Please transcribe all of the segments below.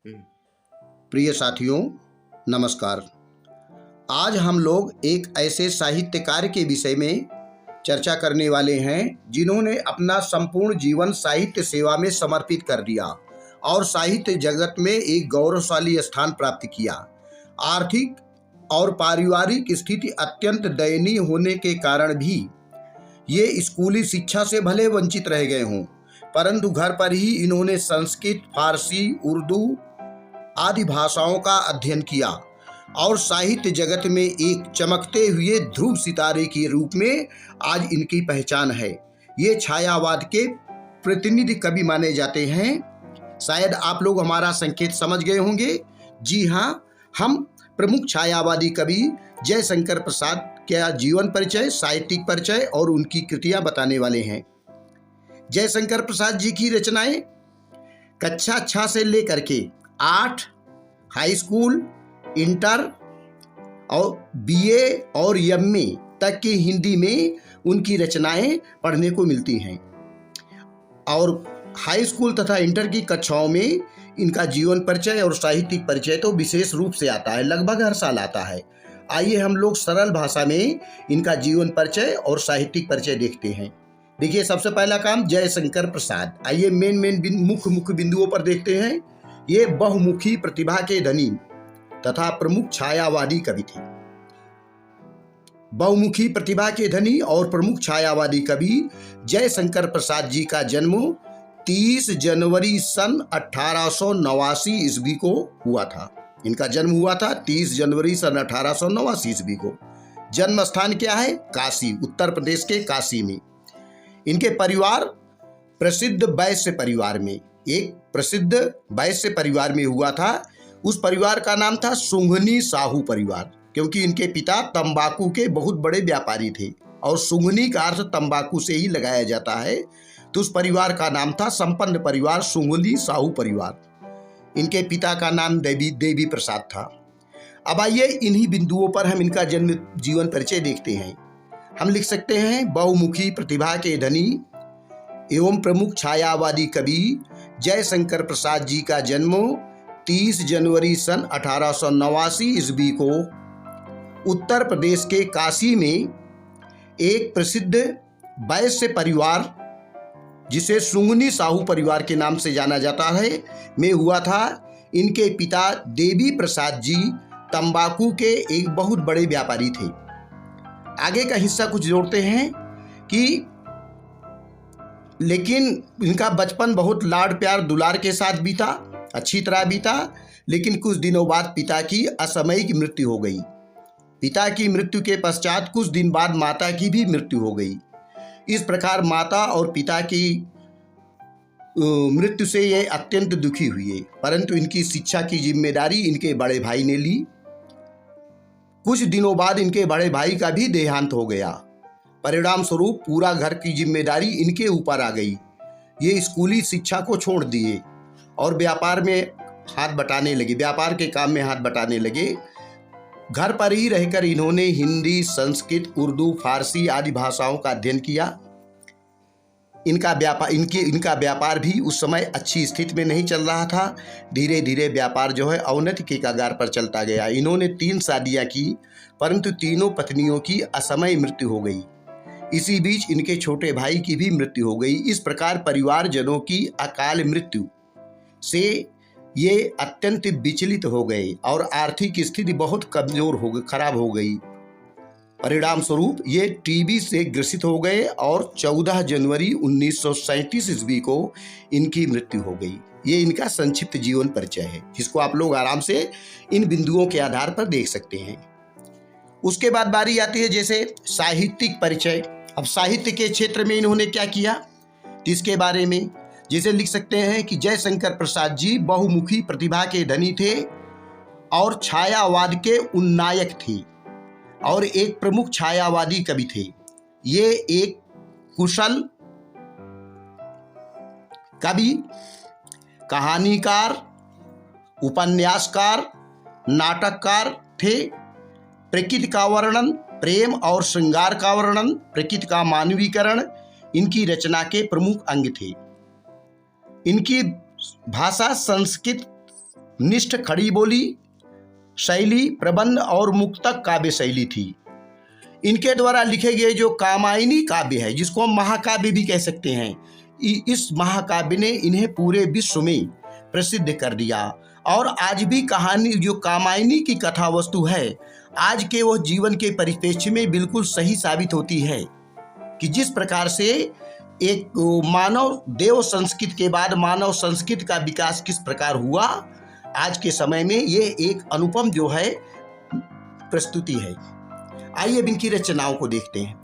प्रिय साथियों, नमस्कार। आज हम लोग एक ऐसे साहित्यकार के विषय में चर्चा करने वाले हैं जिन्होंने अपना संपूर्ण जीवन साहित्य सेवा में समर्पित कर दिया और साहित्य जगत में एक गौरवशाली स्थान प्राप्त किया। आर्थिक और पारिवारिक स्थिति अत्यंत दयनीय होने के कारण भी ये स्कूली शिक्षा से भले वंचित रह गए हों, परंतु घर पर ही इन्होंने संस्कृत, फारसी, उर्दू आदि भाषाओं का अध्ययन किया और साहित्य जगत में एक चमकते हुए ध्रुव सितारे के रूप में आज इनकी पहचान है। ये छायावाद के प्रतिनिधि कवि माने जाते हैं। शायद आप लोग हमारा संकेत समझ गए होंगे। जी हाँ, हम प्रमुख छायावादी कवि जयशंकर प्रसाद का जीवन परिचय, साहित्यिक परिचय और उनकी कृतियां बताने वाले हैं। जयशंकर प्रसाद जी की रचनाएं कक्षा 6 से लेकर के 8 हाई स्कूल, इंटर और बीए और एमए तक की हिंदी में उनकी रचनाएं पढ़ने को मिलती हैं और हाई स्कूल तथा इंटर की कक्षाओं में इनका जीवन परिचय और साहित्यिक परिचय तो विशेष रूप से आता है, लगभग हर साल आता है। आइए हम लोग सरल भाषा में इनका जीवन परिचय और साहित्यिक परिचय देखते हैं। देखिए, सबसे पहला काम जयशंकर प्रसाद। आइए मुख्य बिंदुओं पर देखते हैं। ये बहुमुखी प्रतिभा के धनी तथा प्रमुख छायावादी कवि थे। बहुमुखी प्रतिभा के धनी और प्रमुख छायावादी कवि जयशंकर प्रसाद जी का जन्म 30 जनवरी सन 1889 ईस्वी को हुआ था। इनका जन्म हुआ था 30 जनवरी सन 1889 ईस्वी को। जन्म स्थान क्या है? काशी, उत्तर प्रदेश के काशी में। इनके परिवार प्रसिद्ध वैश्य परिवार में, एक प्रसिद्ध वैश्य परिवार में हुआ था। उस परिवार का नाम था सुंघनी साहू परिवार, क्योंकि इनके पिता तंबाकू के बहुत बड़े व्यापारी थे और सुंघनी का अर्थ तंबाकू से ही लगाया जाता है। तो उस परिवार का नाम था संपन्न परिवार, सुंघनी साहू परिवार। इनके पिता का नाम देवी प्रसाद था। अब आइए इन्हीं बिंदुओं पर हम इनका जन्म जीवन परिचय देखते हैं। हम लिख सकते हैं, बहुमुखी प्रतिभा के धनी एवं प्रमुख छायावादी कवि जयशंकर प्रसाद जी का जन्म 30 जनवरी सन 1889 ईस्वी को उत्तर प्रदेश के काशी में एक प्रसिद्ध वैश्य परिवार, जिसे सुंघनी साहू परिवार के नाम से जाना जाता है, में हुआ था। इनके पिता देवी प्रसाद जी तंबाकू के एक बहुत बड़े व्यापारी थे। आगे का हिस्सा कुछ जोड़ते हैं कि लेकिन इनका बचपन बहुत लाड प्यार दुलार के साथ बीता, अच्छी तरह बीता। लेकिन कुछ दिनों बाद पिता की असामयिक मृत्यु हो गई। पिता की मृत्यु के पश्चात कुछ दिन बाद माता की भी मृत्यु हो गई। इस प्रकार माता और पिता की मृत्यु से ये अत्यंत दुखी हुए, परंतु इनकी शिक्षा की जिम्मेदारी इनके बड़े भाई ने ली। कुछ दिनों बाद इनके बड़े भाई का भी देहांत हो गया। परिणाम स्वरूप पूरा घर की जिम्मेदारी इनके ऊपर आ गई। ये स्कूली शिक्षा को छोड़ दिए और व्यापार के काम में हाथ बटाने लगे। घर पर ही रहकर इन्होंने हिंदी, संस्कृत, उर्दू, फारसी आदि भाषाओं का अध्ययन किया। इनका व्यापार भी उस समय अच्छी स्थिति में नहीं चल रहा था। धीरे धीरे व्यापार जो है अवनति के कगार पर चलता गया। इन्होंने 3 शादियां की, परंतु तीनों पत्नियों की असमय मृत्यु हो गई। इसी बीच इनके छोटे भाई की भी मृत्यु हो गई। इस प्रकार परिवारजनों की अकाल मृत्यु से ये अत्यंत विचलित हो गए और आर्थिक स्थिति बहुत खराब हो गई। परिणाम स्वरूप ये टीबी से ग्रसित हो गए और 14 जनवरी 1937 ईस्वी को इनकी मृत्यु हो गई। ये इनका संक्षिप्त जीवन परिचय है, जिसको आप लोग आराम से इन बिंदुओं के आधार पर देख सकते हैं। उसके बाद बारी आती है जैसे साहित्यिक परिचय। अब साहित्य के क्षेत्र में इन्होंने क्या किया, इसके बारे में जैसे लिख सकते हैं कि जयशंकर प्रसाद जी बहुमुखी प्रतिभा के धनी थे और छायावाद के उन्नायक थे और एक प्रमुख छायावादी कवि थे। ये एक कुशल कवि, कहानीकार, उपन्यासकार, नाटककार थे। प्रकृति का वर्णन, प्रेम और श्रृंगार का वर्णन, प्रकृति का मानवीकरण इनकी रचना के प्रमुख अंग थे। इनकी भाषा संस्कृत निष्ठ खड़ी बोली शैली, प्रबंध और मुक्तक काव्य शैली थी। इनके द्वारा लिखे गए जो कामायनी काव्य है, जिसको हम महाकाव्य भी कह सकते हैं, इस महाकाव्य ने इन्हें पूरे विश्व में प्रसिद्ध कर दिया। और आज भी कहानी जो कामायनी की कथा वस्तु है, आज के वो जीवन के परिप्रेक्ष्य में बिल्कुल सही साबित होती है कि जिस प्रकार से एक मानव देव संस्कृति के बाद मानव संस्कृति का विकास किस प्रकार हुआ, आज के समय में ये एक अनुपम जो है प्रस्तुति है। आइए अब इनकी रचनाओं को देखते हैं।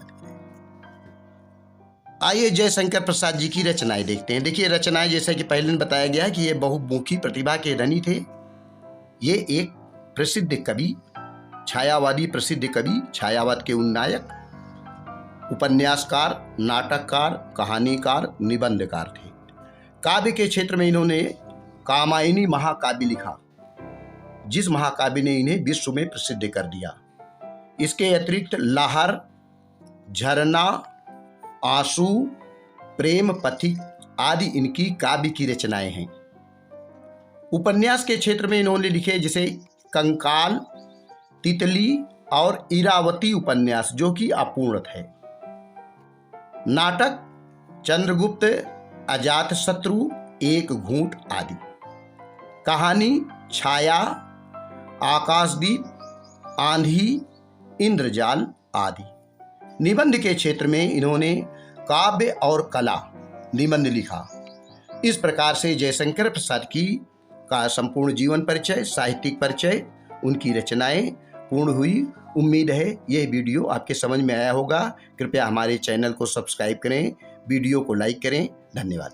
आइए जयशंकर प्रसाद जी की रचनाएं देखते हैं। देखिए रचनाएं, जैसा कि पहले बताया गया कि ये बहुमुखी प्रतिभा के धनी थे। ये एक प्रसिद्ध कवि, छायावादी प्रसिद्ध कवि, छायावाद के उन्नायक, उपन्यासकार, नाटककार, कहानीकार, निबंधकार थे। काव्य के क्षेत्र में इन्होंने कामायनी महाकाव्य लिखा, जिस महाकाव्य ने इन्हें विश्व में प्रसिद्ध कर दिया। इसके अतिरिक्त लहर, झरना, आंसू, प्रेम पथिक आदि इनकी काव्य की रचनाएं हैं। उपन्यास के क्षेत्र में इन्होंने लिखे जैसे कंकाल, तितली और इरावती उपन्यास, जो कि अपूर्ण है। नाटक चंद्रगुप्त, अजातशत्रु, एक घूंट आदि। कहानी छाया, आकाशदीप, आंधी, इंद्रजाल आदि। निबंध के क्षेत्र में इन्होंने काव्य और कला निबंध लिखा। इस प्रकार से जयशंकर प्रसाद की का संपूर्ण जीवन परिचय, साहित्यिक परिचय, उनकी रचनाएं पूर्ण हुई। उम्मीद है यह वीडियो आपके समझ में आया होगा। कृपया हमारे चैनल को सब्सक्राइब करें, वीडियो को लाइक करें। धन्यवाद।